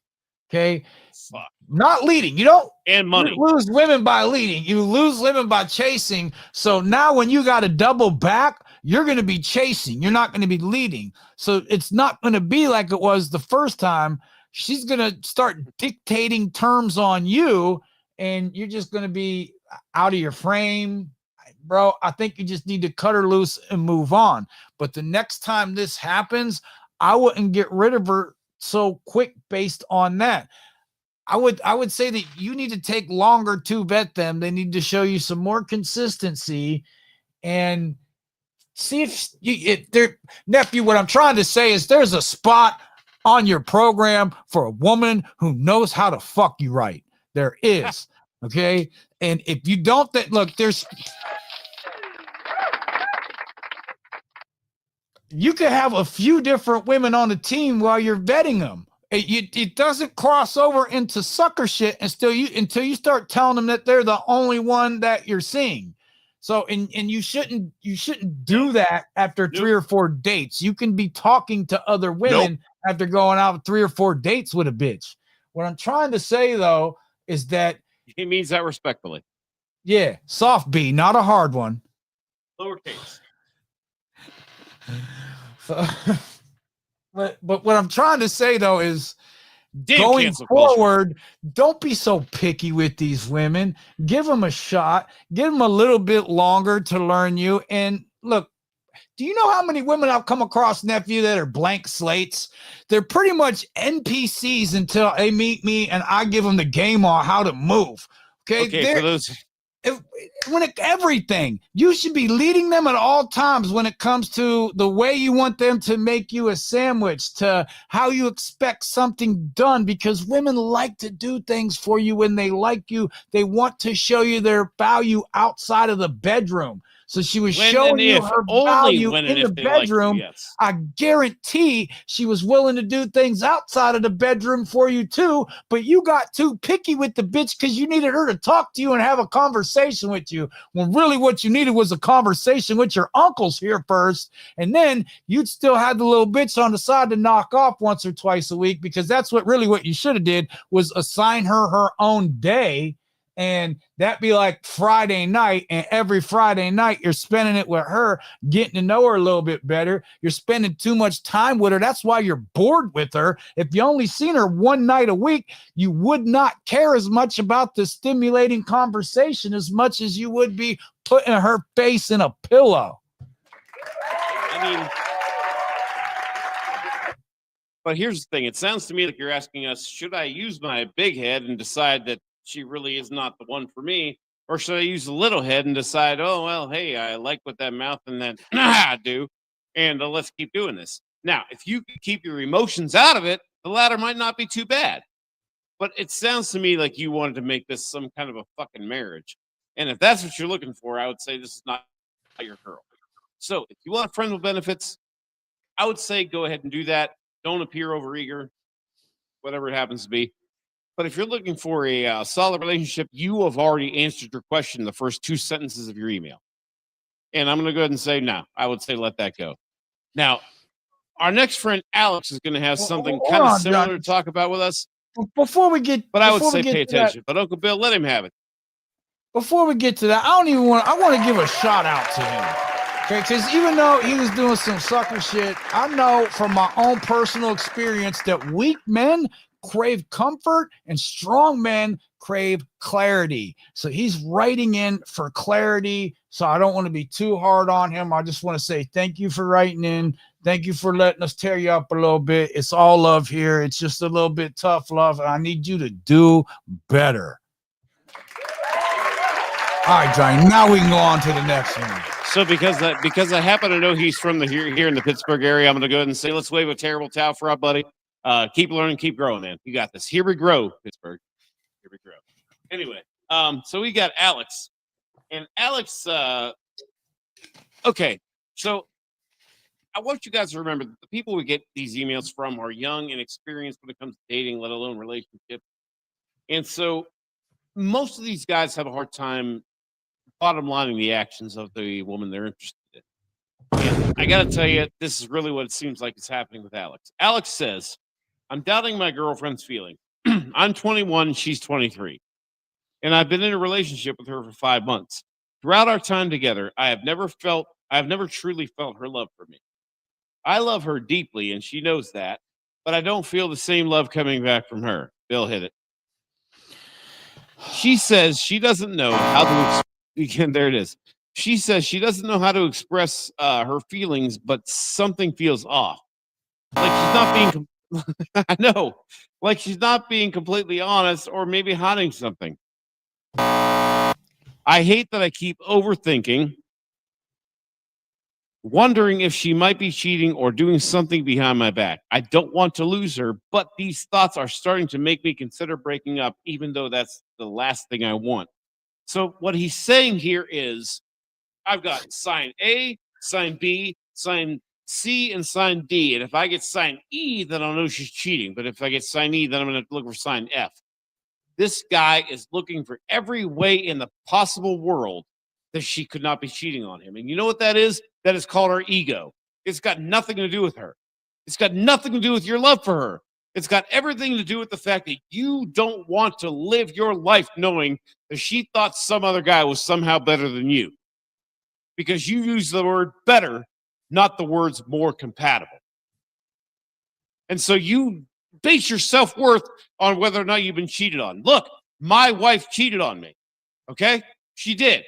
Okay. Fuck. Not leading. You don't money. Lose women by leading. You lose women by chasing. So now when you got to double back, you're going to be chasing. You're not going to be leading. So it's not going to be like it was the first time. She's going to start dictating terms on you, and you're just going to be out of your frame. Bro, I think you just need to cut her loose and move on. But the next time this happens, I wouldn't get rid of her so quick based on that. I would say that you need to take longer to vet them. They need to show you some more consistency and see if they're nephew. What I'm trying to say is there's a spot on your program for a woman who knows how to fuck you right. There is. Okay. And if you don't, look, you could have a few different women on the team while you're vetting them. It doesn't cross over into sucker shit until you start telling them that they're the only one that you're seeing. So, and you shouldn't do that after 3 or 4 dates. You can be talking to other women after going out with 3 or 4 dates with a bitch. What I'm trying to say though is that he means that respectfully. Yeah, soft B, not a hard one. Lowercase. So, but what I'm trying to say though is, going forward, don't be so picky with these women. Give them a shot. Give them a little bit longer to learn you. And look, do you know how many women I've come across, nephew, that are blank slates? They're pretty much NPCs until they meet me and I give them the game on how to move. Okay, for those. Everything, you should be leading them at all times when it comes to the way you want them to make you a sandwich, to how you expect something done, because women like to do things for you when they like you. They want to show you their value outside of the bedroom. So she was showing you her value in the bedroom. Yes. I guarantee she was willing to do things outside of the bedroom for you too, but you got too picky with the bitch because you needed her to talk to you and have a conversation with you, when really what you needed was a conversation with your uncles here first, and then you'd still have the little bitch on the side to knock off once or twice a week, because that's what you should have did, was assign her own day. And that'd be like Friday night, and every Friday night you're spending it with her, getting to know her a little bit better. You're spending too much time with her. That's why you're bored with her. If you only seen her one night a week, you would not care as much about the stimulating conversation as much as you would be putting her face in a pillow. I mean, but here's the thing. It sounds to me like you're asking us, should I use my big head and decide that she really is not the one for me, or should I use the little head and decide, oh, well, hey, I like what that mouth and that do, and let's keep doing this. Now, if you can keep your emotions out of it, the latter might not be too bad. But it sounds to me like you wanted to make this some kind of a fucking marriage. And if that's what you're looking for, I would say this is not your girl. So if you want friends with benefits, I would say go ahead and do that. Don't appear overeager, whatever it happens to be. But if you're looking for a solid relationship, you have already answered your question in the first 2 sentences of your email. And I'm going to go ahead and say, no, I would say let that go. Now, our next friend, Alex, is going to have something kind of similar to talk about with us. Before we get, but I would say pay attention. But Uncle Bill, let him have it. Before we get to that, I want to give a shout out to him. Okay, because even though he was doing some sucker shit, I know from my own personal experience that weak men crave comfort and strong men crave clarity. So he's writing in for clarity. So I don't want to be too hard on him. I just want to say thank you for writing in. Thank you for letting us tear you up a little bit. It's all love here. It's just a little bit tough love. I need you to do better. All right, Johnny. Now we can go on to the next one. So because I happen to know he's from the here in the Pittsburgh area, I'm going to go ahead and say, let's wave a terrible towel for our buddy. Keep learning, keep growing, man. You got this. Here we grow, Pittsburgh. Here we grow. Anyway, so we got Alex, and Alex. Okay, so I want you guys to remember that the people we get these emails from are young and experienced when it comes to dating, let alone relationships. And so most of these guys have a hard time bottom lining the actions of the woman they're interested in. And I got to tell you, this is really what it seems like is happening with Alex. Alex says, I'm doubting my girlfriend's feelings. I'm 21, she's 23. And I've been in a relationship with her for 5 months. Throughout our time together, I have never truly felt her love for me. I love her deeply, and she knows that, but I don't feel the same love coming back from her. Bill hit it. She says she doesn't know how to again, there it is. She says she doesn't know how to express her feelings, but something feels off. Like she's not being I know, like she's not being completely honest, or maybe hiding something. I hate that I keep overthinking, wondering if she might be cheating or doing something behind my back. I don't want to lose her, but these thoughts are starting to make me consider breaking up, even though that's the last thing I want. So what he's saying here is, I've got sign A, sign B, sign C, and sign D. And if I get sign E, then I'll know she's cheating. But if I get sign E, then I'm going to look for sign F. This guy is looking for every way in the possible world that she could not be cheating on him. And you know what that is? That is called her ego. It's got nothing to do with her. It's got nothing to do with your love for her. It's got everything to do with the fact that you don't want to live your life knowing that she thought some other guy was somehow better than you. Because you use the word better, not the words more compatible. And so you base your self-worth on whether or not you've been cheated on. Look, my wife cheated on me. Okay? She did.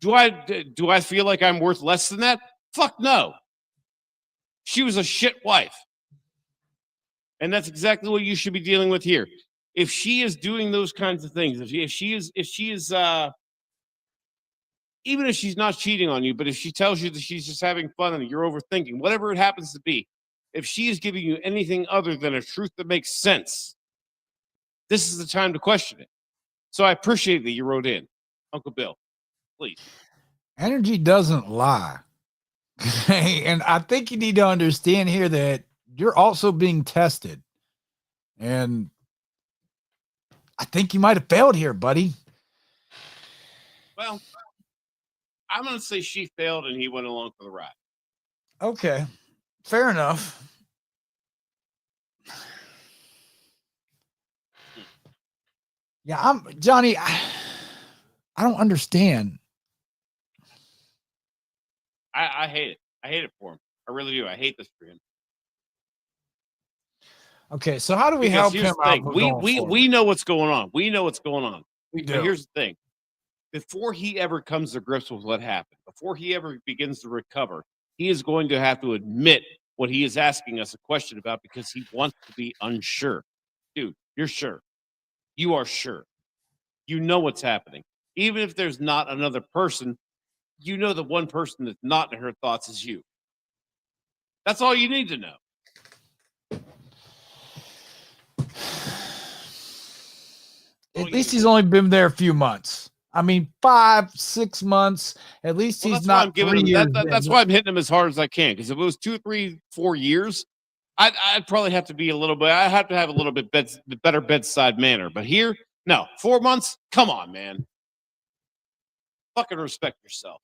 Do I feel like I'm worth less than that? Fuck no. She was a shit wife. And that's exactly what you should be dealing with here. If she is doing those kinds of things, if she is even if she's not cheating on you, but if she tells you that she's just having fun and you're overthinking, whatever it happens to be, if she is giving you anything other than a truth that makes sense, this is the time to question it. So I appreciate that you wrote in. Uncle Bill, please. Energy doesn't lie. And I think you need to understand here that you're also being tested. And I think you might have failed here, buddy. Well, I'm going to say she failed and he went along for the ride. Okay. Fair enough. Yeah, Johnny, I don't understand. I hate it. I hate it for him. I really do. I hate this for him. Okay, so how do we help him out? We know what's going on. We know what's going on. We do. But here's the thing. Before he ever comes to grips with what happened, before he ever begins to recover, he is going to have to admit what he is asking us a question about because he wants to be unsure. Dude, you're sure. You are sure. You know what's happening. Even if there's not another person, you know the one person that's not in her thoughts is you. That's all you need to know. At least he's only been there a few months. I mean, 5-6 months. At least he's not 3 years. That's why I'm hitting him as hard as I can. Because if it was 2, 3, 4 years, I'd probably have to be a little bit. I have to have a little bit better bedside manner. But here, no, 4 months. Come on, man. Fucking respect yourself.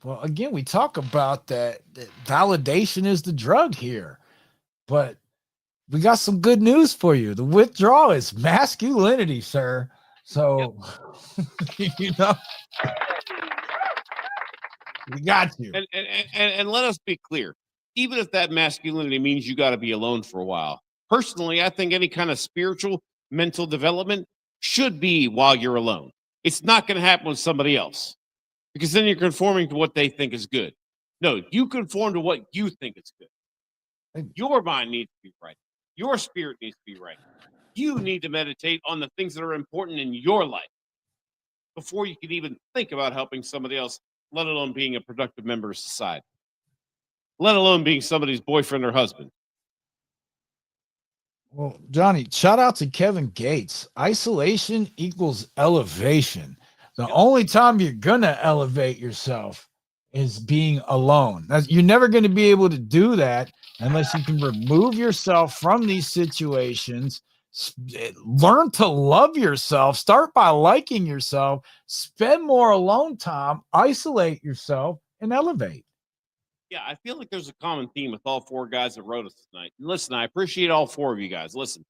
Well, again, we talk about that validation is the drug here, but we got some good news for you. The withdrawal is masculinity, sir. So, yep. You know, we got you. And let us be clear. Even if that masculinity means you got to be alone for a while. Personally, I think any kind of spiritual, mental development should be while you're alone. It's not going to happen with somebody else because then you're conforming to what they think is good. No, you conform to what you think is good. Your mind needs to be right. Your spirit needs to be right. You need to meditate on the things that are important in your life before you can even think about helping somebody else, let alone being a productive member of society, let alone being somebody's boyfriend or husband. Well, Johnny, shout out to Kevin Gates. Isolation equals elevation. The only time you're going to elevate yourself is being alone. You're never going to be able to do that unless you can remove yourself from these situations. Learn to love yourself. Start by liking yourself. Spend more alone time. Isolate yourself and elevate. Yeah, I feel like there's a common theme with all four guys that wrote us tonight. And listen, I appreciate all four of you guys. Listen,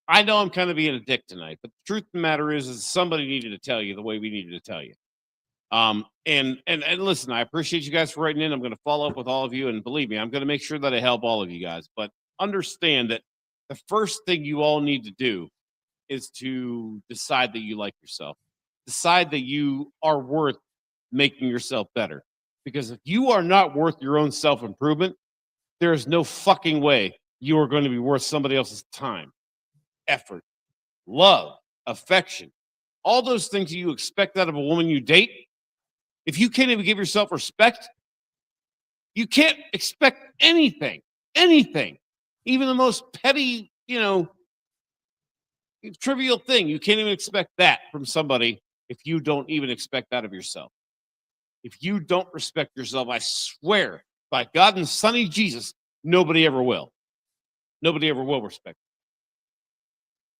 I know I'm kind of being a dick tonight, but the truth of the matter is somebody needed to tell you the way we needed to tell you. And listen, I appreciate you guys for writing in. I'm going to follow up with all of you, and believe me, I'm going to make sure that I help all of you guys. But understand that the first thing you all need to do is to decide that you like yourself. Decide that you are worth making yourself better. Because if you are not worth your own self-improvement, there is no fucking way you are going to be worth somebody else's time, effort, love, affection, all those things you expect out of a woman you date. If you can't even give yourself respect, you can't expect anything, even the most petty, trivial thing. You can't even expect that from somebody if you don't even expect that of yourself. If you don't respect yourself, I swear by God and Sonny Jesus, nobody ever will. Nobody ever will respect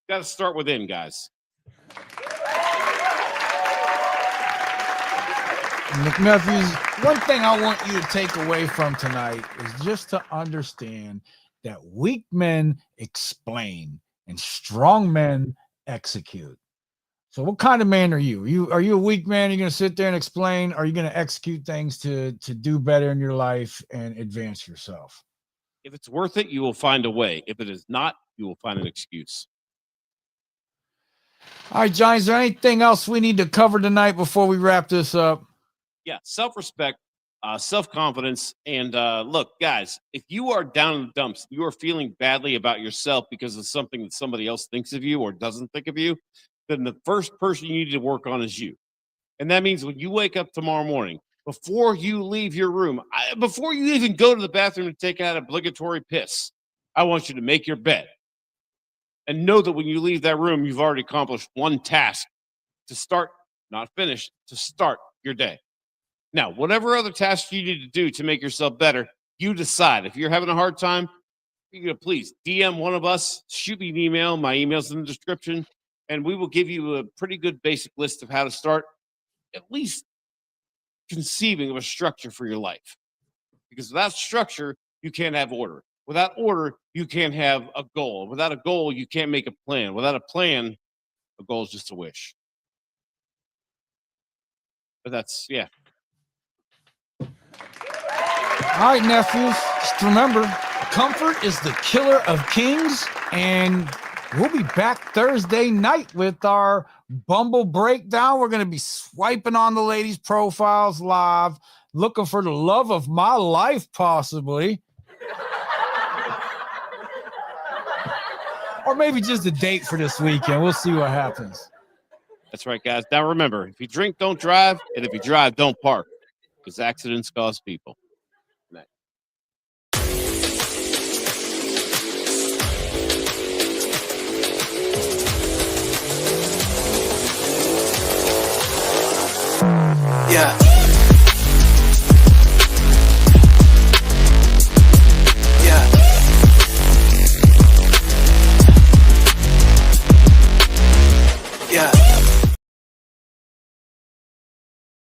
you. Got to start within, guys. McNephews, one thing I want you to take away from tonight is just to understand that weak men explain and strong men execute. So what kind of man are you? Are you a weak man? You're going to sit there and explain? Are you going to execute things to do better in your life and advance yourself? If it's worth it, you will find a way. If it is not, you will find an excuse. All right, Johnny, is there anything else we need to cover tonight before we wrap this up? Yeah, self-respect, self-confidence, and look, guys, if you are down in the dumps, you are feeling badly about yourself because of something that somebody else thinks of you or doesn't think of you, then the first person you need to work on is you. And that means when you wake up tomorrow morning, before you leave your room, before you even go to the bathroom to take out obligatory piss, I want you to make your bed. And know that when you leave that room, you've already accomplished one task to start, not finish, to start your day. Now, whatever other tasks you need to do to make yourself better, you decide. If you're having a hard time, you're going to please DM one of us, shoot me an email. My email's in the description, and we will give you a pretty good basic list of how to start at least conceiving of a structure for your life. Because without structure, you can't have order. Without order, you can't have a goal. Without a goal, you can't make a plan. Without a plan, a goal is just a wish. But that's, yeah. All right, nephews, just remember, comfort is the killer of kings, and we'll be back Thursday night with our Bumble breakdown. We're going to be swiping on the ladies' profiles live, looking for the love of my life, possibly. Or maybe just a date for this weekend. We'll see what happens. That's right, guys. Now remember, if you drink, don't drive, and if you drive, don't park, because accidents cause people. Yeah.